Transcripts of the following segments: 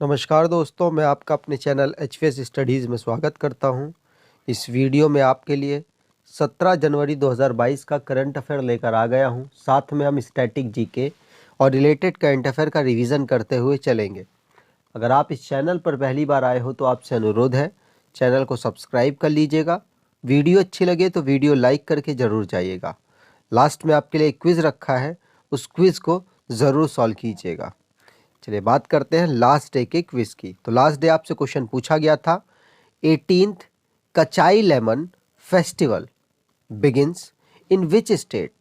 नमस्कार दोस्तों, मैं आपका अपने चैनल एचवीएस स्टडीज़ में स्वागत करता हूं। इस वीडियो में आपके लिए 17 जनवरी 2022 का करंट अफेयर लेकर आ गया हूं। साथ में हम स्टैटिक जीके और रिलेटेड करंट अफेयर का रिवीजन करते हुए चलेंगे। अगर आप इस चैनल पर पहली बार आए हो तो आपसे अनुरोध है, चैनल को सब्सक्राइब कर लीजिएगा। वीडियो अच्छी लगे तो वीडियो लाइक करके ज़रूर जाइएगा। लास्ट में आपके लिए एक क्विज़ रखा है, उस क्विज़ को ज़रूर सॉल्व कीजिएगा। चलिए बात करते हैं लास्ट डे के क्विज की। तो लास्ट डे आपसे क्वेश्चन पूछा गया था, 18th कचाई lemon festival begins in which state.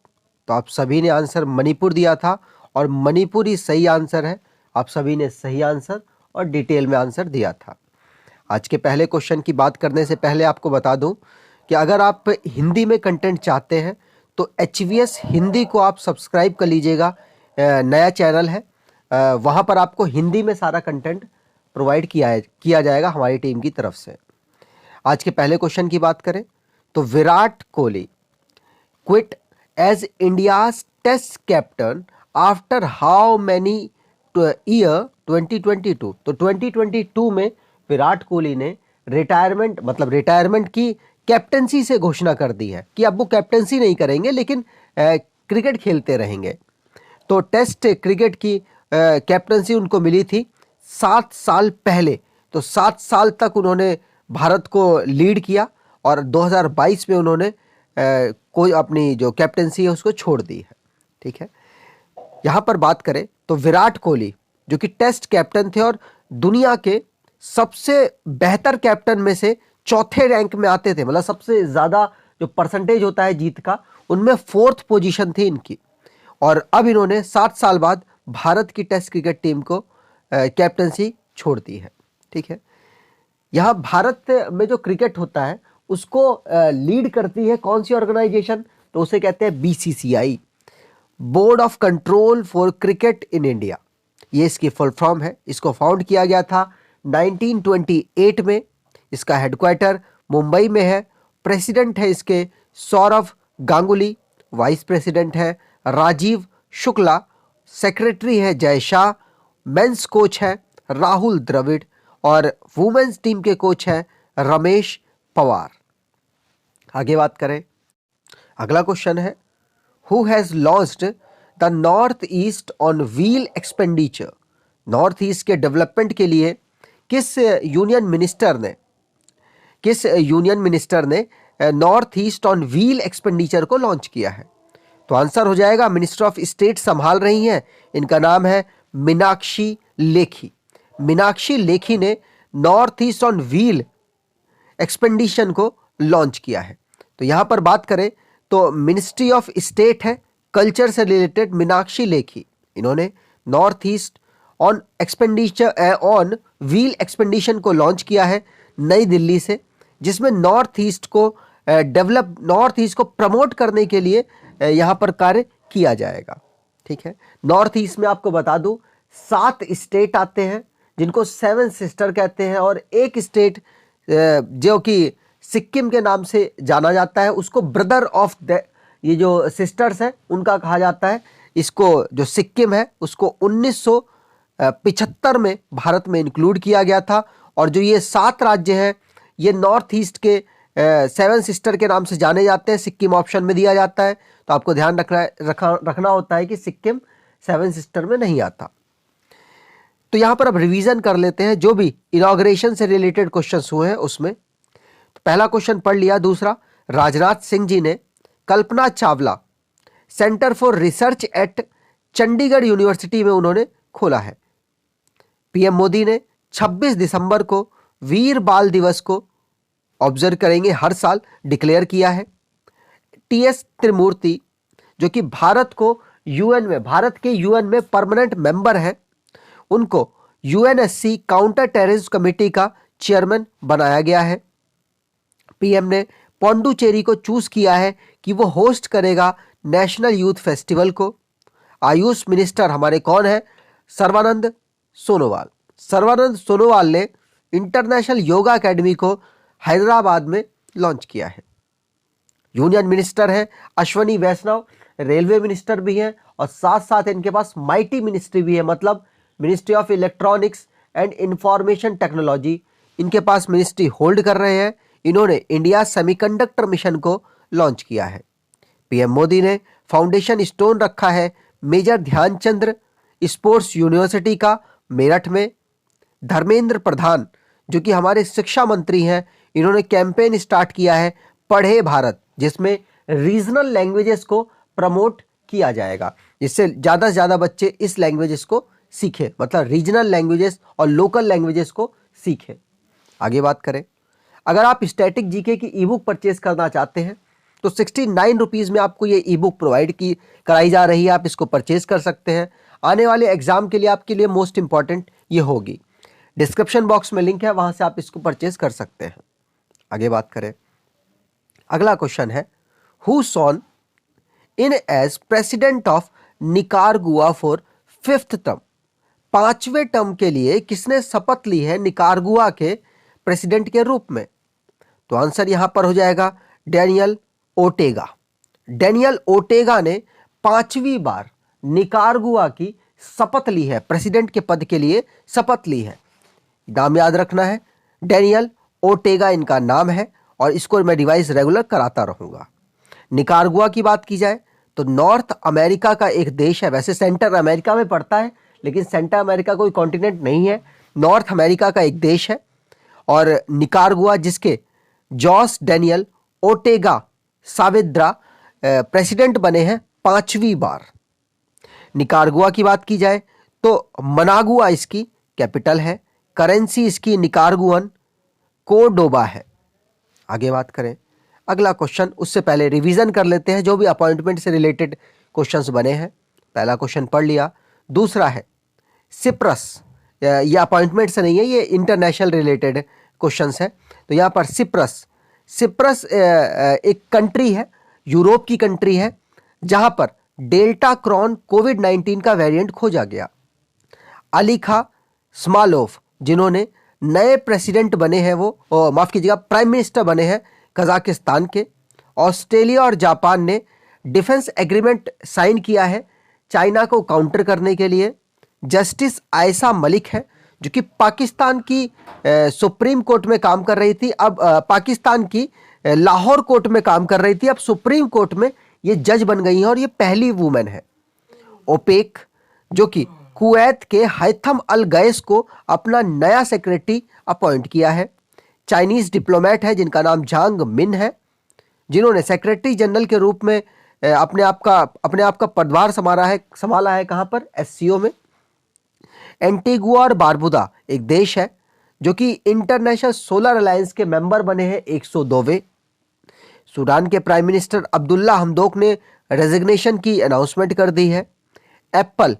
तो आप सभी ने आंसर मणिपुर दिया था और मणिपुर ही सही आंसर है। आप सभी ने सही आंसर और डिटेल में आंसर दिया था। आज के पहले क्वेश्चन की बात करने से पहले आपको बता दूं कि अगर आप हिंदी में कंटेंट चाहते हैं तो एचवीएस हिंदी को आप सब्सक्राइब कर लीजिएगा। नया चैनल है, वहाँ पर आपको हिंदी में सारा कंटेंट प्रोवाइड किया जाएगा हमारी टीम की तरफ से। आज के पहले क्वेश्चन की बात करें तो Virat Kohli quit as India's test captain after how many year 2022। तो 2022 में विराट कोहली ने रिटायरमेंट की कैप्टनसी से घोषणा कर दी है कि अब वो कैप्टनसी नहीं करेंगे लेकिन क्रिकेट खेलते रहेंगे। तो टेस्ट क्रिकेट की कैप्टनसी उनको मिली थी 7 साल पहले। तो 7 साल तक उन्होंने भारत को लीड किया और 2022 में उन्होंने कोई अपनी जो कैप्टनसी है उसको छोड़ दी है। ठीक है, यहाँ पर बात करें तो विराट कोहली जो कि टेस्ट कैप्टन थे और दुनिया के सबसे बेहतर कैप्टन में से चौथे रैंक में आते थे, मतलब सबसे ज़्यादा जो परसेंटेज होता है जीत का उनमें 4th पोजीशन थी इनकी। और अब इन्होंने 7 साल बाद भारत की टेस्ट क्रिकेट टीम को कैप्टनसी छोड़ दी है। ठीक है, यहाँ भारत में जो क्रिकेट होता है उसको लीड करती है कौन सी ऑर्गेनाइजेशन, तो उसे कहते हैं BCCI, board of control for cricket in India. ये इसकी फुल फॉर्म है। इसको फाउंड किया गया था 1928 में। इसका हेडक्वार्टर मुंबई में है। प्रेसिडेंट है इसके सौरव गांगुली, वाइस प्रेसिडेंट है राजीव शुक्ला, सेक्रेटरी है जय शाह, मेंस कोच है राहुल द्रविड़ और वुमेन्स टीम के कोच है रमेश पवार। आगे बात करें, अगला क्वेश्चन है, who has launched the north east on wheel expenditure. North east के डेवलपमेंट के लिए किस यूनियन मिनिस्टर ने north east on wheel expenditure को लॉन्च किया है। तो आंसर हो जाएगा, मिनिस्टर ऑफ स्टेट संभाल रही हैं, इनका नाम है मीनाक्षी लेखी। मीनाक्षी लेखी ने north east on wheel expedition को लॉन्च किया है। तो यहां पर बात करें तो मिनिस्ट्री ऑफ स्टेट है कल्चर से रिलेटेड मीनाक्षी लेखी, इन्होंने north east on wheel expedition को लॉन्च किया है नई दिल्ली से, जिसमें नॉर्थ ईस्ट को प्रमोट करने के लिए यहाँ पर कार्य किया जाएगा। ठीक है, नॉर्थ ईस्ट में आपको बता दूं 7 स्टेट आते हैं जिनको 7 सिस्टर कहते हैं और एक स्टेट जो कि सिक्किम के नाम से जाना जाता है उसको ब्रदर ऑफ द, ये जो सिस्टर्स है उनका कहा जाता है। इसको जो सिक्किम है उसको 1975 में भारत में इंक्लूड किया गया था और जो ये 7 राज्य हैं ये नॉर्थ ईस्ट के 7 सिस्टर के नाम से जाने जाते हैं। सिक्किम ऑप्शन में दिया जाता है, तो आपको ध्यान रखना होता है कि सिक्किम 7 सिस्टर में नहीं आता। तो यहां पर अब रिवीजन कर लेते हैं जो भी इनॉग्रेशन से रिलेटेड क्वेश्चंस हुए हैं उसमें। तो पहला क्वेश्चन पढ़ लिया। दूसरा, राजनाथ सिंह जी ने Kalpana Chawla centre for research at Chandigarh university में उन्होंने खोला है। पीएम मोदी ने 26 दिसंबर को वीर बाल दिवस को ऑब्जर्व करेंगे, हर साल डिक्लेयर किया है। टीएस त्रिमूर्ति जो कि भारत के यूएन में परमानेंट मेंबर हैं, उनको यूएनएससी काउंटर टेररिज्म कमेटी का चेयरमैन बनाया गया है। पीएम ने पौंडुचेरी को चूज किया है कि वो होस्ट करेगा नेशनल यूथ फेस्टिवल को। आयुष मिनिस्टर हमारे कौन है? सर्बानंद सोनोवाल ने इंटरनेशनल योगा एकेडमी को हैदराबाद में लॉन्च किया है। यूनियन मिनिस्टर है अश्वनी वैष्णव, रेलवे मिनिस्टर भी हैं और साथ साथ इनके पास माइटी मिनिस्ट्री भी है, मतलब ministry of electronics and information technology, इनके पास मिनिस्ट्री होल्ड कर रहे हैं। इन्होंने इंडिया सेमीकंडक्टर मिशन को लॉन्च किया है। पीएम मोदी ने फाउंडेशन स्टोन रखा है मेजर ध्यानचंद स्पोर्ट्स यूनिवर्सिटी का मेरठ में। धर्मेंद्र प्रधान जो कि हमारे शिक्षा मंत्री हैं, इन्होंने कैंपेन स्टार्ट किया है पढ़े भारत, जिसमें रीजनल लैंग्वेजेस को प्रमोट किया जाएगा, जिससे ज़्यादा से ज़्यादा बच्चे इस लैंग्वेजेस को सीखें, मतलब रीजनल लैंग्वेजेस और लोकल लैंग्वेजेस को सीखें। आगे बात करें, अगर आप स्टैटिक जीके की ई बुक परचेज करना चाहते हैं तो 69 रुपीज़ में आपको ये ई बुक प्रोवाइड की कराई जा रही है। आप इसको परचेज कर सकते हैं। आने वाले एग्जाम के लिए आपके लिए मोस्ट इंपॉर्टेंट ये होगी। डिस्क्रिप्शन बॉक्स में लिंक है, वहां से आप इसको परचेज कर सकते हैं। आगे बात करें, अगला क्वेश्चन है, who sworn in as president of Nicaragua for 5th term. 5वें टर्म के लिए किसने शपथ ली है निकारागुआ के प्रेसिडेंट के रूप में? तो आंसर यहां पर हो जाएगा डेनियल ओर्टेगा। डेनियल ओर्टेगा ने 5वीं बार निकारागुआ की शपथ ली है, प्रेसिडेंट के पद के लिए शपथ ली है। नाम याद रखना है, डेनियल ओर्टेगा इनका नाम है, और इसको मैं रिवाइज रेगुलर कराता रहूंगा। निकारागुआ की बात की जाए तो नॉर्थ अमेरिका का एक देश है, वैसे सेंटर अमेरिका में पड़ता है, लेकिन सेंटर अमेरिका कोई कॉन्टिनेंट नहीं है, नॉर्थ अमेरिका का एक देश है। और निकारागुआ जिसके जॉस डेनियल ओर्टेगा सावेद्रा प्रेसिडेंट बने हैं 5वीं बार। निकारागुआ की बात की जाए तो मनागुआ इसकी कैपिटल है, करेंसी इसकी निकारागुअन कोर्डोबा है। आगे बात करें, अगला क्वेश्चन, उससे पहले रिवीजन कर लेते हैं जो भी अपॉइंटमेंट से रिलेटेड क्वेश्चंस बने हैं। पहला क्वेश्चन पढ़ लिया। दूसरा है सिप्रस, ये अपॉइंटमेंट से नहीं है, ये इंटरनेशनल रिलेटेड क्वेश्चंस है। तो यहाँ पर सिप्रस एक कंट्री है, यूरोप की कंट्री है, जहां पर डेल्टा क्रॉन कोविड-19 का वेरिएंट खोजा गया। अलीखा स्मालोव जिन्होंने नए प्रेसिडेंट बने हैं, वो माफ कीजिएगा प्राइम मिनिस्टर बने हैं कजाकिस्तान के। ऑस्ट्रेलिया और जापान ने डिफेंस एग्रीमेंट साइन किया है चाइना को काउंटर करने के लिए। जस्टिस आयशा मलिक है जो कि पाकिस्तान की सुप्रीम कोर्ट में काम कर रही थी, अब पाकिस्तान की लाहौर कोर्ट में काम कर रही थी, अब सुप्रीम कोर्ट में ये जज बन गई हैं और ये पहली वुमेन है। ओपेक जो कि कुवैत के हैथम अल गैस को अपना नया सेक्रेटरी अपॉइंट किया है। चाइनीज डिप्लोमेट है जिनका नाम झांग मिन है, जिन्होंने सेक्रेटरी जनरल के रूप में अपने आप का पदभार संभाला है कहां पर? एससीओ में। एंटीगुआ और बारबुदा एक देश है जो कि इंटरनेशनल सोलर अलायंस के मेंबर बने हैं 102वें। सूडान के प्राइम मिनिस्टर अब्दुल्ला हमदोक ने रेजिग्नेशन की अनाउंसमेंट कर दी है। एप्पल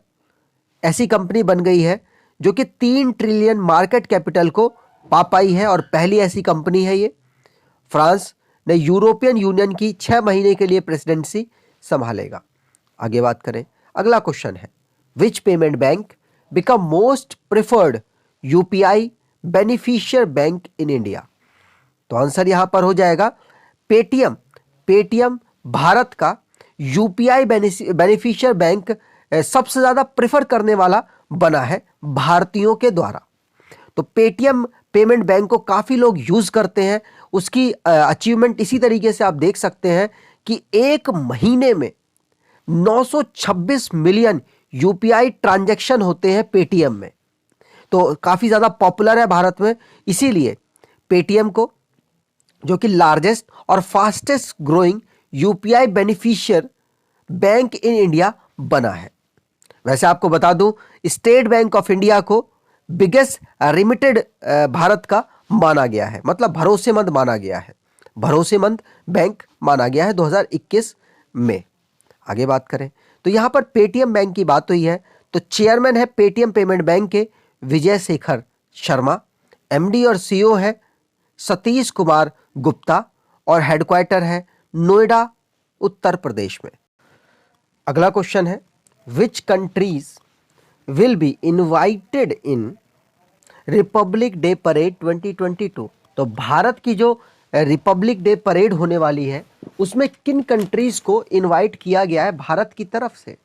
ऐसी कंपनी बन गई है जो कि 3 ट्रिलियन मार्केट कैपिटल को पा पाई है और पहली ऐसी कंपनी है ये। फ्रांस ने यूरोपियन यूनियन की 6 महीने के लिए प्रेसिडेंसी संभालेगा। आगे बात करें, अगला क्वेश्चन है, विच payment bank become most preferred UPI beneficiary bank in India? तो आंसर यहां पर हो जाएगा पेटीएम भारत का यूपीआई बेनिफिशियर बैंक सबसे ज्यादा प्रेफर करने वाला बना है भारतीयों के द्वारा। तो पेटीएम पेमेंट बैंक को काफी लोग यूज करते हैं। उसकी अचीवमेंट इसी तरीके से आप देख सकते हैं कि एक महीने में 926 मिलियन यूपीआई ट्रांजैक्शन होते हैं पेटीएम में, तो काफी ज्यादा पॉपुलर है भारत में। इसीलिए पेटीएम को जो कि लार्जेस्ट और fastest growing UPI beneficiary bank in India बना है। वैसे आपको बता दूं, स्टेट बैंक ऑफ इंडिया को बिगेस्ट रिमिटेड भारत का माना गया है, मतलब भरोसेमंद माना गया है, भरोसेमंद बैंक माना गया है 2021 में। आगे बात करें तो यहां पर पेटीएम बैंक की बात हुई है, तो चेयरमैन है पेटीएम पेमेंट बैंक के विजय शेखर शर्मा, एमडी और सीईओ है सतीश कुमार गुप्ता और हेडक्वार्टर है नोएडा उत्तर प्रदेश में। अगला क्वेश्चन है, which countries will be invited in Republic day parade 2022? तो भारत की जो रिपब्लिक डे परेड होने वाली है उसमें किन कंट्रीज को इनवाइट किया गया है भारत की तरफ से?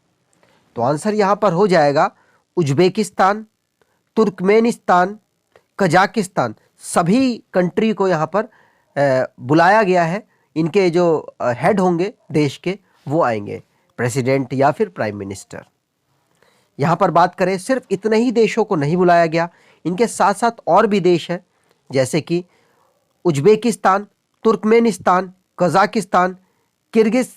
तो आंसर यहां पर हो जाएगा उज्बेकिस्तान, तुर्कमेनिस्तान, कजाकिस्तान, सभी कंट्री को यहाँ पर बुलाया गया है। इनके जो हेड होंगे देश के वो आएंगे, प्रेसिडेंट या फिर प्राइम मिनिस्टर। यहाँ पर बात करें, सिर्फ इतने ही देशों को नहीं बुलाया गया, इनके साथ साथ और भी देश हैं, जैसे कि Uzbekistan, Turkmenistan, Kazakhstan, Kyrgyz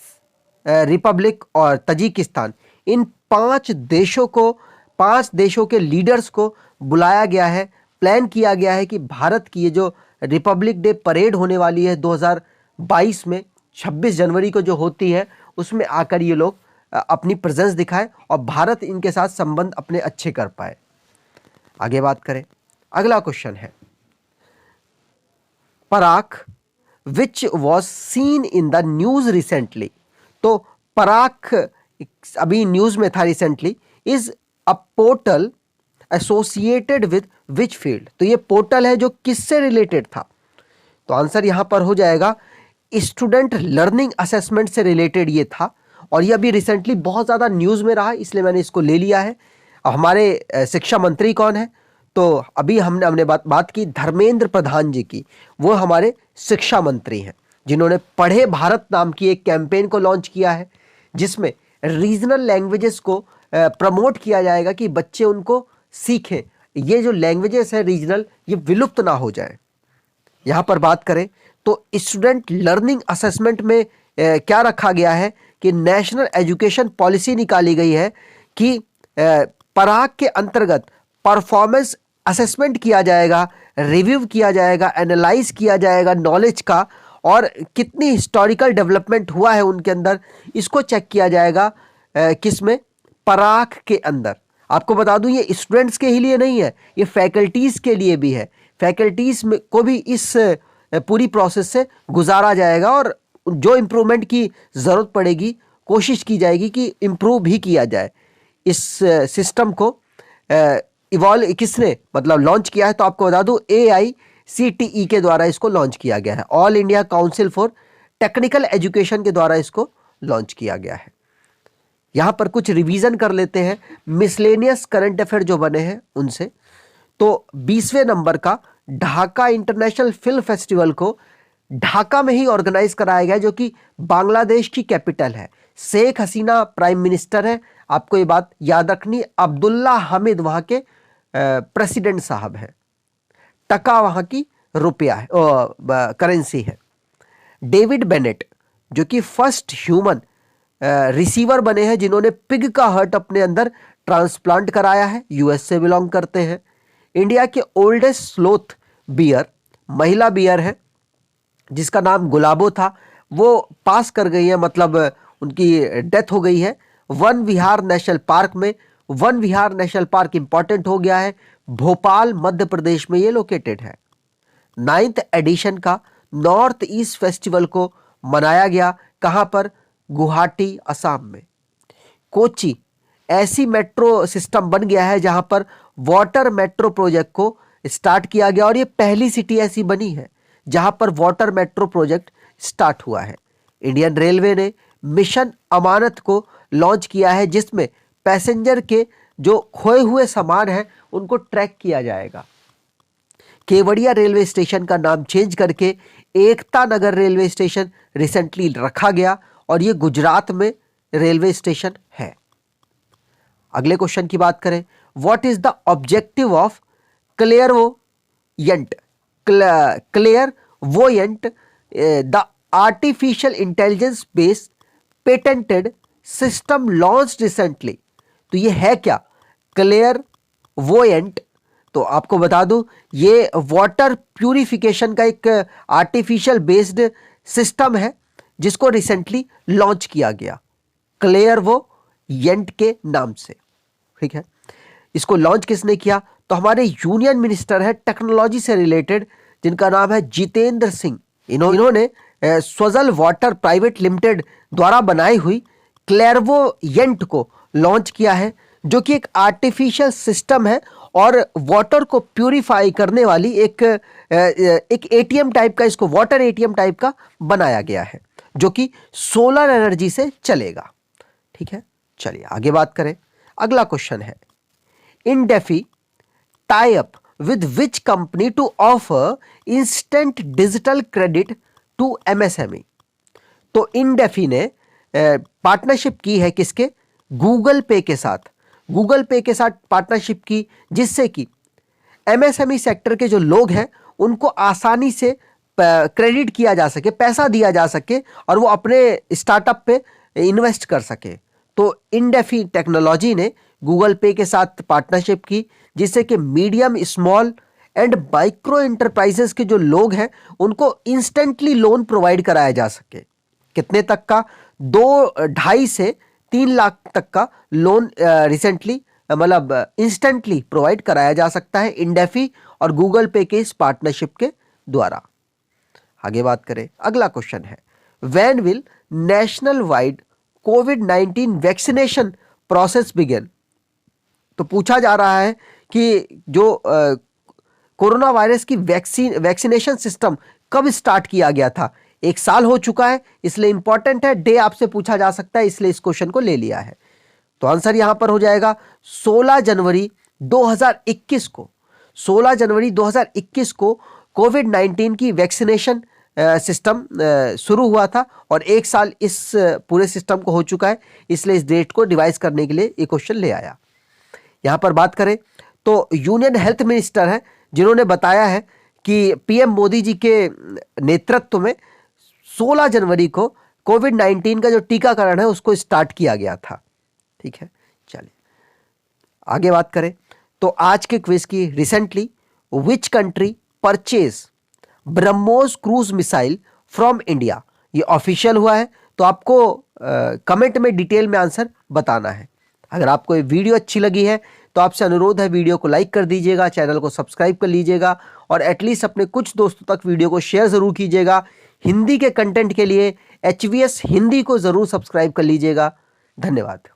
Republic और तजिकिस्तान। इन 5 देशों के लीडर्स को बुलाया गया है। प्लान किया गया है कि भारत की ये जो रिपब्लिक डे परेड होने वाली है 2022 में, 26 जनवरी को जो होती है, उसमें आकर ये लोग अपनी प्रेजेंस दिखाए और भारत इनके साथ संबंध अपने अच्छे कर पाए। आगे बात करें, अगला क्वेश्चन है Parakh which was seen in the news recently. तो पराक अभी न्यूज में था recently, is a portal associated with which field. तो ये पोर्टल है जो किससे रिलेटेड था? तो आंसर यहां पर हो जाएगा स्टूडेंट लर्निंग असेसमेंट से रिलेटेड ये था, और ये अभी रिसेंटली बहुत ज़्यादा न्यूज़ में रहा, इसलिए मैंने इसको ले लिया है। अब हमारे शिक्षा मंत्री कौन है? तो अभी हमने बात की धर्मेंद्र प्रधान जी की। वो हमारे शिक्षा मंत्री हैं, जिन्होंने पढ़े भारत नाम की एक कैंपेन को लॉन्च किया है, जिसमें रीजनल लैंग्वेजेस को प्रमोट किया जाएगा कि बच्चे उनको सीखें। ये जो लैंग्वेजेस है रीजनल, ये विलुप्त ना हो जाए। यहाँ पर बात करें तो स्टूडेंट लर्निंग असेसमेंट में क्या रखा गया है कि नेशनल एजुकेशन पॉलिसी निकाली गई है कि पराग के अंतर्गत परफॉर्मेंस असेसमेंट किया जाएगा, रिव्यू किया जाएगा, एनालाइज किया जाएगा नॉलेज का, और कितनी हिस्टोरिकल डेवलपमेंट हुआ है उनके अंदर, इसको चेक किया जाएगा। किसमें? पराग के अंदर। आपको बता दूं, ये स्टूडेंट्स के ही लिए नहीं है, ये फैकल्टीज के लिए भी है। फैकल्टीज को भी इस पूरी प्रोसेस से गुजारा जाएगा, और जो इम्प्रूवमेंट की ज़रूरत पड़ेगी कोशिश की जाएगी कि इम्प्रूव भी किया जाए। इस सिस्टम को इवॉल्व किसने मतलब लॉन्च किया है? तो आपको बता दूं, AICTE के द्वारा इसको लॉन्च किया गया है। All India council for technical education के द्वारा इसको लॉन्च किया गया है। यहाँ पर कुछ रिवीजन कर लेते हैं मिसलेनियस करंट अफेयर जो बने हैं उनसे। तो 20वें नंबर का ढाका इंटरनेशनल फिल्म फेस्टिवल को ढाका में ही ऑर्गेनाइज कराया गया, जो कि बांग्लादेश की कैपिटल है। शेख हसीना प्राइम मिनिस्टर है, आपको ये बात याद रखनी। अब्दुल्ला हामिद वहां के प्रेसिडेंट साहब हैं। टका वहां की रुपया है, करेंसी है। डेविड बेनेट जो कि फर्स्ट ह्यूमन रिसीवर बने हैं जिन्होंने पिग का हार्ट अपने अंदर ट्रांसप्लांट कराया है, US से बिलोंग करते हैं। इंडिया के ओल्डेस्ट स्लोथ बियर महिला बियर है, जिसका नाम गुलाबो था, वो पास कर गई है, मतलब उनकी डेथ हो गई है वन विहार नेशनल पार्क में। वन विहार नेशनल पार्क इंपॉर्टेंट हो गया है, भोपाल मध्य प्रदेश में ये लोकेटेड है। 9th एडिशन का नॉर्थ ईस्ट फेस्टिवल को मनाया गया, कहां पर? गुवाहाटी असम में। कोची ऐसी मेट्रो सिस्टम बन गया है जहां पर वाटर मेट्रो प्रोजेक्ट को स्टार्ट किया गया, और ये पहली सिटी ऐसी बनी है जहां पर वाटर मेट्रो प्रोजेक्ट स्टार्ट हुआ है। इंडियन रेलवे ने मिशन अमानत को लॉन्च किया है, जिसमें पैसेंजर के जो खोए हुए सामान हैं उनको ट्रैक किया जाएगा। केवड़िया रेलवे स्टेशन का नाम चेंज करके Ekta Nagar railway station recently रखा गया, और ये गुजरात में रेलवे स्टेशन है। अगले क्वेश्चन की बात करें, what is the objective of Clairvoyant the artificial intelligence based patented system launch recently. तो ये है क्या? क्लेयरवोयंट, तो आपको बता दूं, ये वाटर प्यूरिफिकेशन का एक आर्टिफिशियल बेस्ड सिस्टम है जिसको रिसेंटली लॉन्च किया गया क्लेयरवोयंट के नाम से। ठीक है, इसको लॉन्च किसने किया? तो हमारे यूनियन मिनिस्टर है टेक्नोलॉजी से रिलेटेड, जिनका नाम है जितेंद्र सिंह। इन्होंने स्वजल वाटर प्राइवेट लिमिटेड द्वारा बनाई हुई क्लेयरवोयंट को लॉन्च किया है, जो कि एक आर्टिफिशियल सिस्टम है और वाटर को प्यूरिफाई करने वाली एक ATM टाइप का, इसको वाटर ATM टाइप का बनाया गया है, जो कि सोलर एनर्जी से चलेगा। ठीक है, चलिए आगे बात करें। अगला क्वेश्चन है, इंडेफी tie up with which company to offer instant digital credit to MSME? तो INDEFI ने पार्टनरशिप की है किसके? गूगल पे के साथ। गूगल पे के साथ पार्टनरशिप की, जिससे कि MSME सेक्टर के जो लोग हैं उनको आसानी से क्रेडिट किया जा सके, पैसा दिया जा सके और वो अपने स्टार्टअप पे इन्वेस्ट कर सके। तो INDEFI टेक्नोलॉजी ने गूगल पे के साथ पार्टनरशिप की, जिससे कि medium, small and micro enterprises के जो लोग हैं उनको इंस्टेंटली लोन प्रोवाइड कराया जा सके। कितने तक का? 2.5 से 3 लाख तक का लोन रिसेंटली मतलब इंस्टेंटली प्रोवाइड कराया जा सकता है INDEFI और गूगल पे के इस पार्टनरशिप के द्वारा। आगे बात करें, अगला क्वेश्चन है, when will national wide covid vaccination process begin? तो पूछा जा रहा है कि जो कोरोना वायरस की वैक्सीनेशन सिस्टम कब स्टार्ट किया गया था। 1 साल हो चुका है, इसलिए इंपॉर्टेंट है, डे आपसे पूछा जा सकता है, इसलिए इस क्वेश्चन को ले लिया है। तो आंसर यहां पर हो जाएगा 16 जनवरी 2021 को। 16 जनवरी 2021 को कोविड-19 की वैक्सीनेशन सिस्टम शुरू हुआ था और 1 साल इस पूरे सिस्टम को हो चुका है, इसलिए इस डेट को डिवाइस करने के लिए ये क्वेश्चन ले आया। यहां पर बात करें तो यूनियन हेल्थ मिनिस्टर है जिन्होंने बताया है कि पीएम मोदी जी के नेतृत्व में 16 जनवरी को कोविड-19 का जो टीकाकरण है उसको स्टार्ट किया गया था। ठीक है, चलिए आगे बात करें तो आज के क्विज की, recently which country purchase BrahMos cruise missile from India? ये ऑफिशियल हुआ है, तो आपको कमेंट में डिटेल में आंसर बताना है। अगर आपको ये वीडियो अच्छी लगी है तो आपसे अनुरोध है वीडियो को लाइक कर दीजिएगा, चैनल को सब्सक्राइब कर लीजिएगा और एटलीस्ट अपने कुछ दोस्तों तक वीडियो को शेयर ज़रूर कीजिएगा। हिंदी के कंटेंट के लिए HVS हिंदी को ज़रूर सब्सक्राइब कर लीजिएगा। धन्यवाद।